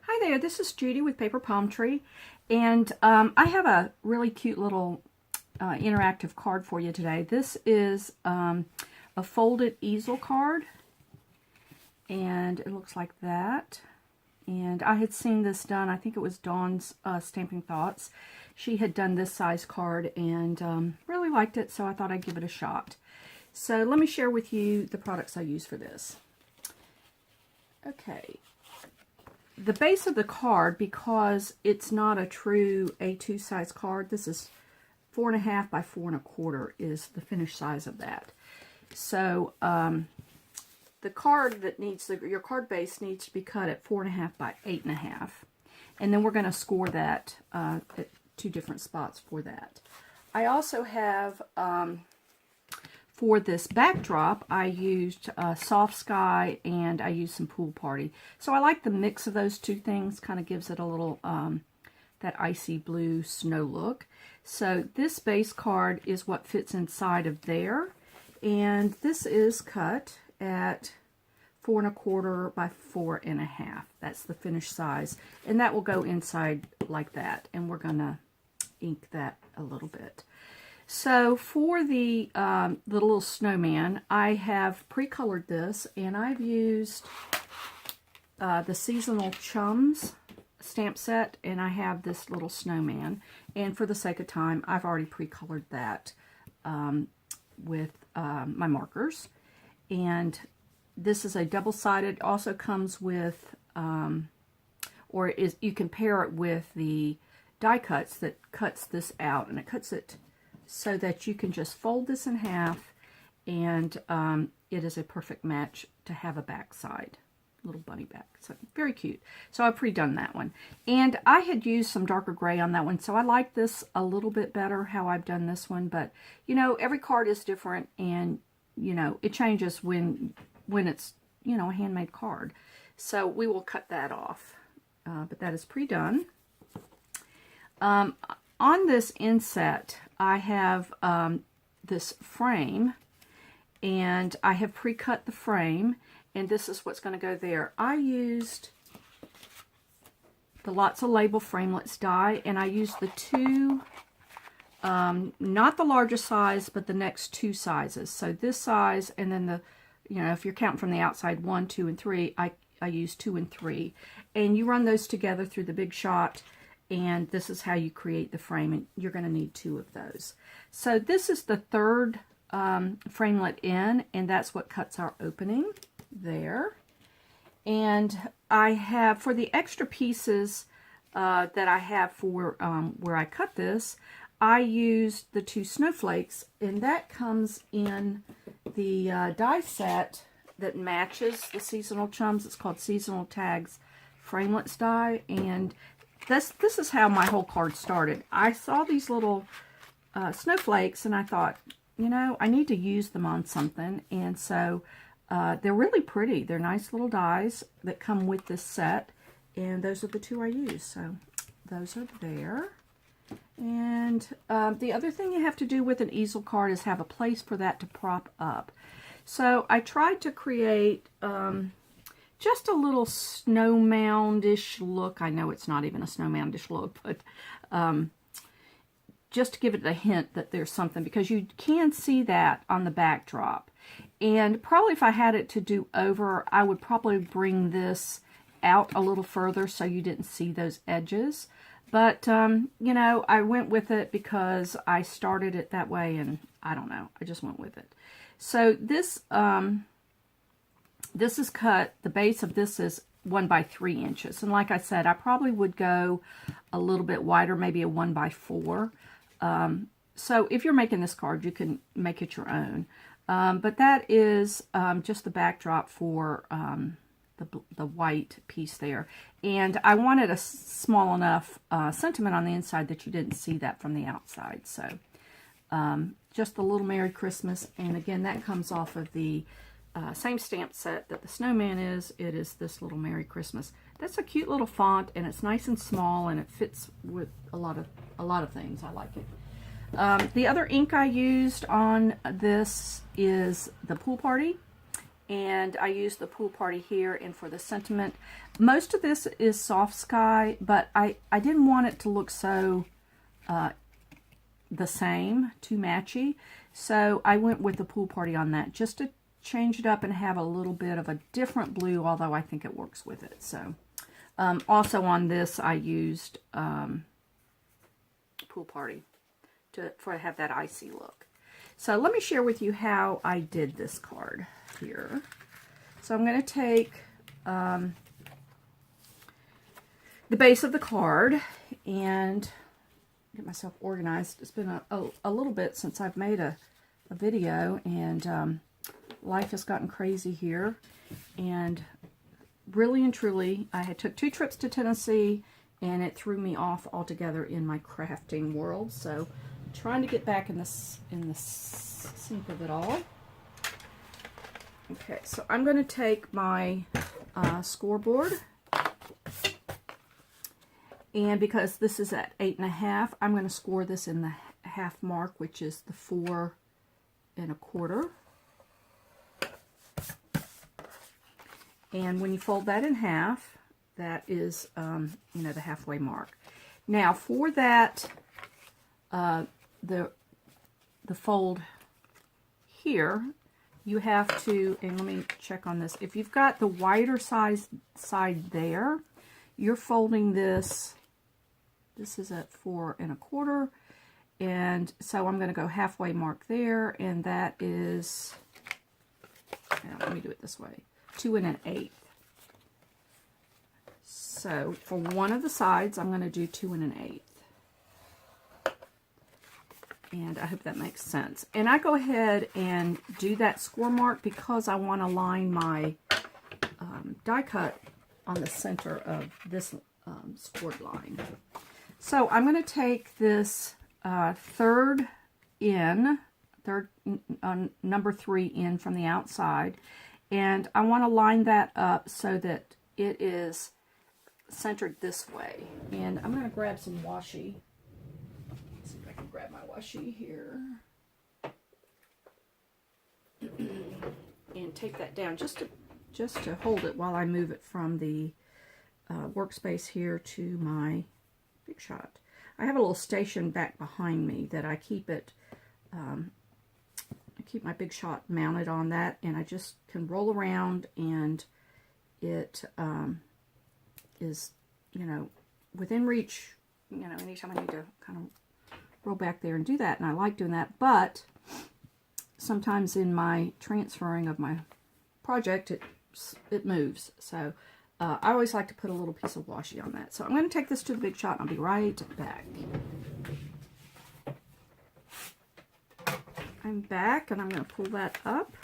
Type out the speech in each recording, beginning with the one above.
Hi there, this is Judy with Paper Palm Tree, and I have a really cute little interactive card for you today. This is a folded easel card, and it looks like that. And I had seen this done, I think it was Dawn's Stamping Thoughts. She had done this size card and really liked it, so I thought I'd give it a shot. So let me share with you the products I use for this. Okay. The base of the card, because it's not a true A2 size card, this is 4.5 by 4 1/4 is the finished size of that. So the card that needs your card base needs to be cut at 4.5 by 8.5, and then we're going to score that at 2 different spots for that. I also have for this backdrop, I used Soft Sky and I used some Pool Party. So I like the mix of those two things, kind of gives it a little, that icy blue snow look. So this base card is what fits inside of there. And this is cut at 4 1/4 by 4.5. That's the finished size. And that will go inside like that. And we're going to ink that a little bit. So for the little snowman, I have pre-colored this, and I've used the Seasonal Chums stamp set, and I have this little snowman. And for the sake of time, I've already pre-colored that with my markers. And this is a double-sided. Also comes with, you can pair it with the die cuts that cuts this out, and it cuts it so that you can just fold this in half, and it is a perfect match to have a back side, little bunny back. So very cute. So I've pre-done that one, and I had used some darker gray on that one, so I like this a little bit better how I've done this one. But you know, every card is different, and you know, it changes when it's, you know, a handmade card. So we will cut that off, but that is pre-done. On this inset, I have this frame, and I have pre-cut the frame, and this is what's going to go there. I used the Lots of Label Framelits die, and I used the two, not the largest size, but the next 2 sizes. So this size, and then the, you know, if you're counting from the outside, 1, 2, and 3, I use 2 and 3. And you run those together through the Big Shot, and this is how you create the frame, and you're going to need 2 of those. So this is the 3rd framelit in, and that's what cuts our opening there. And I have, for the extra pieces that I have for where I cut this, I used the 2 snowflakes, and that comes in the die set that matches the Seasonal Chums. It's called Seasonal Tags Framelits die, and this is how my whole card started. I saw these little snowflakes, and I thought, you know, I need to use them on something. And so they're really pretty. They're nice little dies that come with this set, and those are the 2 I use. So those are there. And the other thing you have to do with an easel card is have a place for that to prop up. So I tried to create just a little snow mound-ish look. I know it's not even a snow mound-ish look, but just to give it a hint that there's something, because you can see that on the backdrop. And probably if I had it to do over, I would probably bring this out a little further so you didn't see those edges. But, you know, I went with it because I started it that way, and I don't know, I just went with it. So this this is cut, the base of this is 1 by 3 inches. And like I said, I probably would go a little bit wider, maybe a 1 by 4. So if you're making this card, you can make it your own. But that is just the backdrop for the white piece there. And I wanted a small enough sentiment on the inside that you didn't see that from the outside. So just a little Merry Christmas. And again, that comes off of the same stamp set that the Snowman is. It is this little Merry Christmas. That's a cute little font, and it's nice and small, and it fits with a lot of things. I like it. The other ink I used on this is the Pool Party, and I used the pool party here and for the sentiment. Most of this is soft sky, but I didn't want it to look so the same, too matchy. So I went with the pool party on that, just to change it up and have a little bit of a different blue, although I think it works with it. So also on this, I used pool party to have that icy look. So let me share with you how I did this card here. So I'm going to take the base of the card and get myself organized. It's been a little bit since I've made a video, and life has gotten crazy here. And really and truly, I had took 2 trips to Tennessee, and it threw me off altogether in my crafting world. So I'm trying to get back in the sync of it all. Okay, so I'm going to take my scoreboard. And because this is at 8.5, I'm going to score this in the half mark, which is the 4 1/4. And when you fold that in half, that is, you know, the halfway mark. Now for that, the fold here, you have to, and let me check on this. If you've got the wider size side there, you're folding this. This is at 4 1/4, and so I'm going to go halfway mark there, and that is, let me do it this way, 2 1/8. So for one of the sides, I'm going to do 2 1/8. And I hope that makes sense. And I go ahead and do that score mark because I want to line my die cut on the center of this scored line. So I'm going to take this number 3 in from the outside, and I want to line that up so that it is centered this way. And I'm going to grab some washi. Let's see if I can grab my washi here. And take that down just to hold it while I move it from the workspace here to my Big Shot. I have a little station back behind me that I keep it, I keep my Big Shot mounted on that, and I just can roll around, and it is, you know, within reach, you know, anytime I need to kind of roll back there and do that, and I like doing that. But sometimes in my transferring of my project, it moves. So I always like to put a little piece of washi on that. So I'm going to take this to the Big Shot, and I'll be right back. I'm back, and I'm going to pull that up.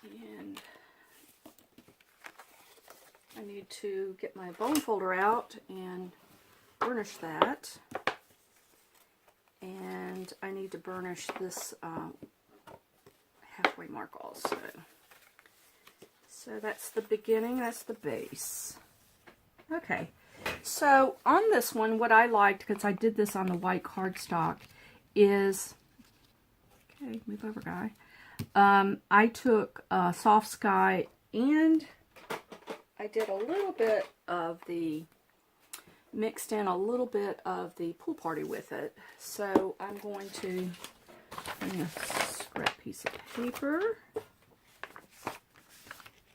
And I need to get my bone folder out and burnish that. And I need to burnish this halfway mark also. So that's the beginning, that's the base. Okay, so on this one, what I liked, because I did this on the white cardstock, is, okay, move over, guy. I took Soft Sky, and I did a little bit of the, mixed in a little bit of the pool party with it. So I'm going to bring a scrap piece of paper,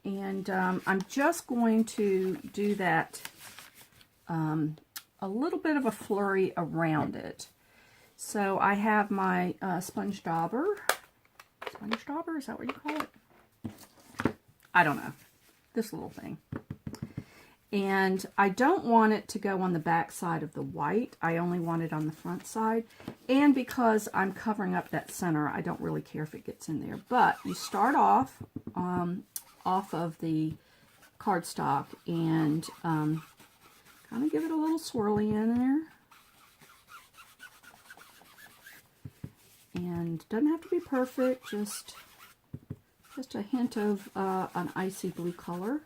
and I'm just going to do that, a little bit of a flurry around it. So I have my sponge dauber, is that what you call it? I don't know, this little thing. And I don't want it to go on the back side of the white. I only want it on the front side. And because I'm covering up that center, I don't really care if it gets in there. But you start off of the cardstock and kind of give it a little swirly in there. And doesn't have to be perfect, just a hint of an icy blue color.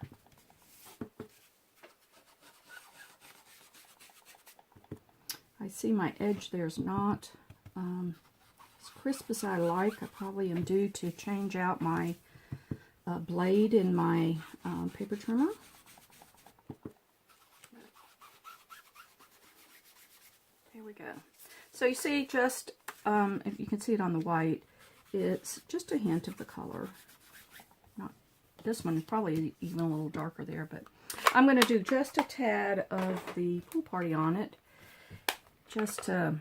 I see my edge there's not as crisp as I like. I probably am due to change out my blade in my paper trimmer. There we go. So you see, just if you can see it on the white, it's just a hint of the color. Not this one is probably even a little darker there, but I'm going to do just a tad of the Pool Party on it, just to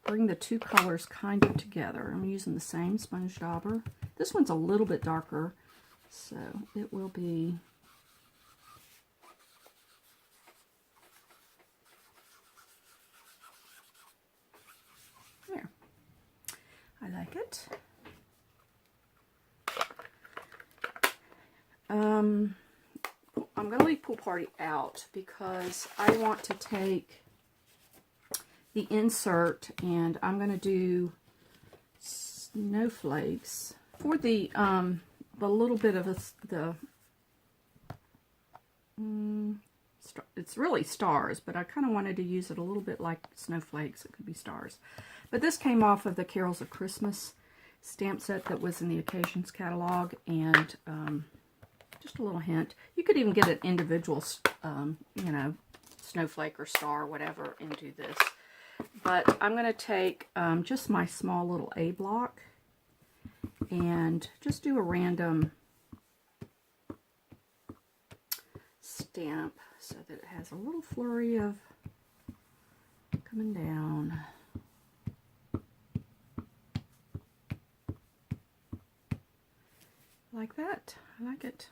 bring the two colors kind of together. I'm using the same sponge dauber. This one's a little bit darker, so it will be there. I like it. I'm going to leave Pool Party out because I want to take the insert and I'm going to do snowflakes for the little bit of it's really stars, but I kind of wanted to use it a little bit like snowflakes. It could be stars. But this came off of the Carols of Christmas stamp set that was in the Occasions catalog, and just a little hint. You could even get an individual, you know, snowflake or star, whatever, and do this. But I'm going to take just my small little A block and just do a random stamp so that it has a little flurry of coming down. Like that. I like it.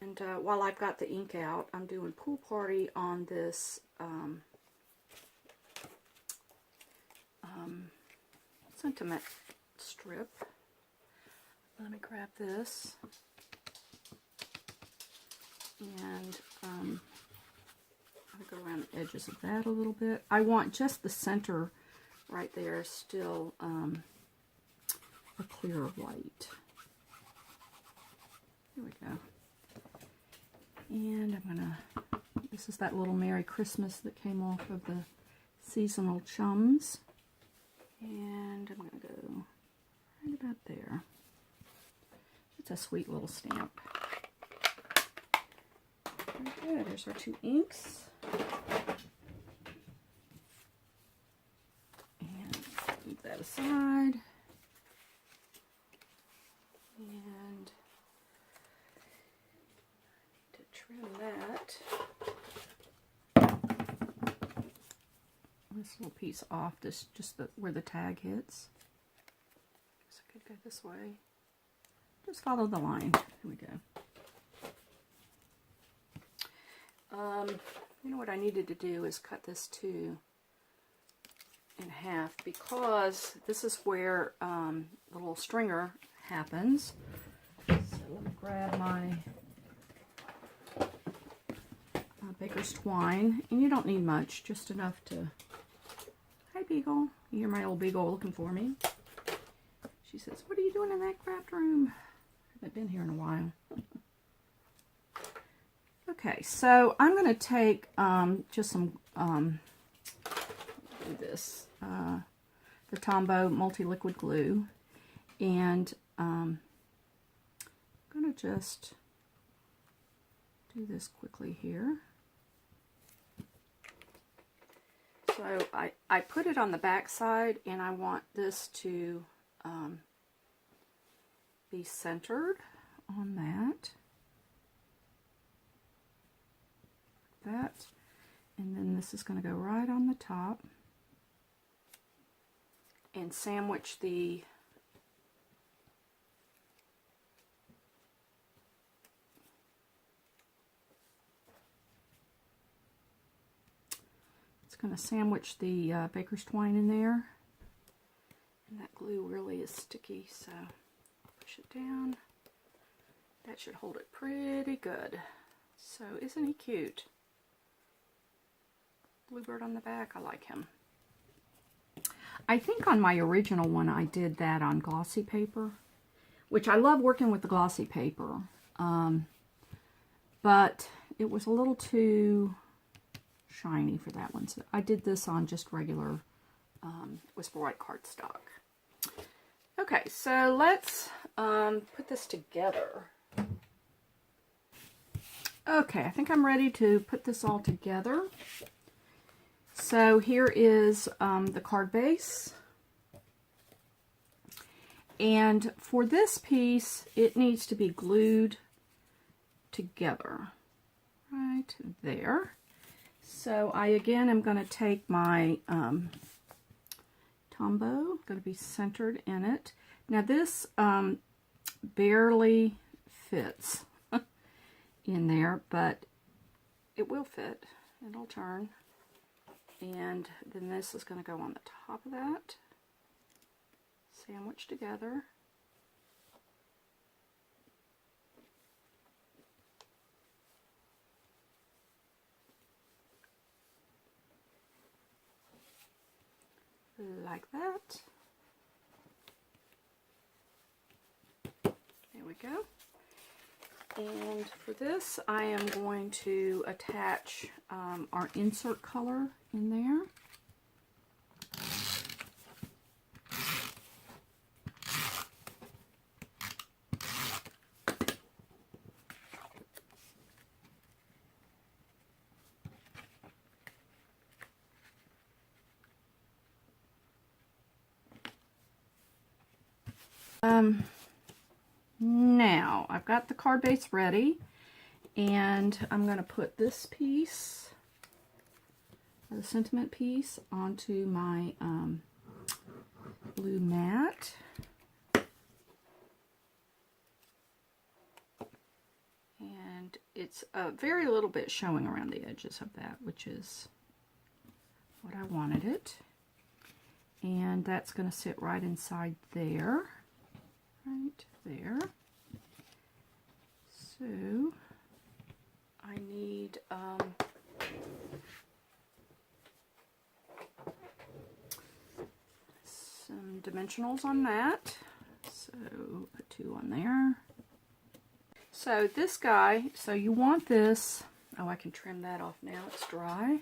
And while I've got the ink out, I'm doing Pool Party on this sentiment strip. Let me grab this. And I'll go around the edges of that a little bit. I want just the center right there still a clear white. Here we go. And I'm gonna, this is that little Merry Christmas that came off of the Seasonal Chums. And I'm gonna go right about there. It's a sweet little stamp. Very good. There's our two inks. And move that aside. And to trim that, this little piece off, this just where the tag hits. So I could go this way. Just follow the line. Here we go. You know what I needed to do is cut this too in half, because this is where the little stringer happens. So let me grab my baker's twine, and you don't need much, just enough to... Hi, Beagle. You hear my old Beagle looking for me. She says, "What are you doing in that craft room?" I haven't been here in a while. Okay, so I'm going to take just some, do this, the Tombow multi-liquid glue, and I'm going to just do this quickly here. So I put it on the back side, and I want this to be centered on that. That, and then this is going to go right on the top and sandwich the baker's twine in there, and that glue really is sticky, so push it down. That should hold it pretty good. So isn't he cute? Bluebird on the back, I like him. I think on my original one I did that on glossy paper, which I love working with the glossy paper, but it was a little too shiny for that one. So I did this on just regular Whisper White cardstock. Okay, so let's put this together. Okay, I think I'm ready to put this all together. So here is the card base. And for this piece, it needs to be glued together right there. So I again am going to take my Tombow, going to be centered in it. Now this barely fits in there, but it will fit. It'll turn. And then this is going to go on the top of that, sandwiched together. Like that. There we go. And for this, I am going to attach our insert color in there. Now I've got the card base ready, and I'm going to put this piece, the sentiment piece, onto my blue mat. And it's very little bit showing around the edges of that, which is what I wanted it. And that's going to sit right inside there. Right there. So I need some dimensionals on that. So put 2 on there. So this guy, so you want this, oh, I can trim that off now, it's dry.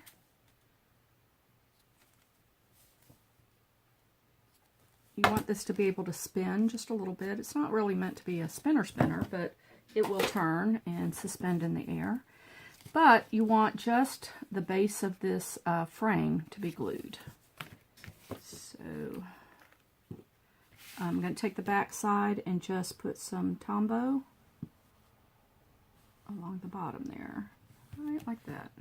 You want this to be able to spin just a little bit. It's not really meant to be a spinner, but it will turn and suspend in the air. But you want just the base of this frame to be glued. So I'm going to take the back side and just put some Tombow along the bottom there, right like that.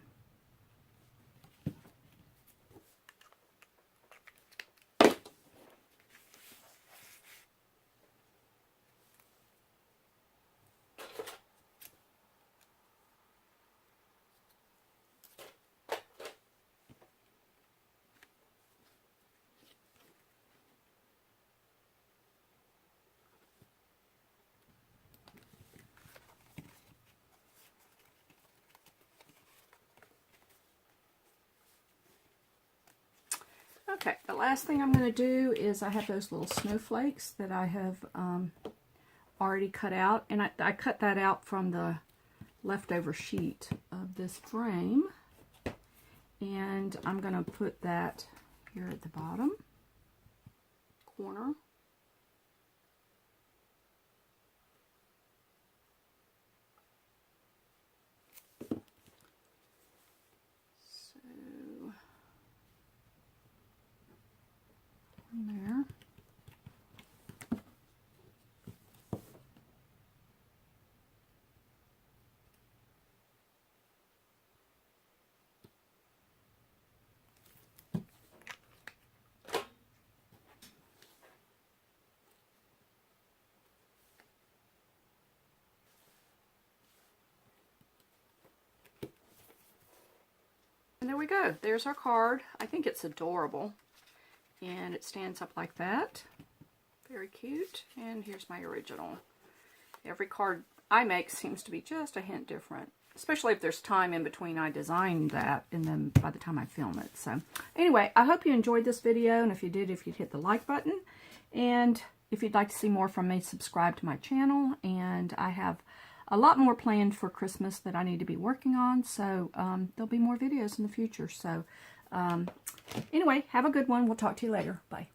Okay, the last thing I'm going to do is I have those little snowflakes that I have already cut out, and I cut that out from the leftover sheet of this frame, and I'm going to put that here at the bottom corner. There. And there we go. There's our card. I think it's adorable. And it stands up like that. Very cute. And here's my original. Every card I make seems to be just a hint different. Especially if there's time in between I design that and then by the time I film it. So anyway, I hope you enjoyed this video. And if you did, if you'd hit the like button. And if you'd like to see more from me, subscribe to my channel. And I have a lot more planned for Christmas that I need to be working on, so there'll be more videos in the future. So anyway, have a good one. We'll talk to you later. Bye.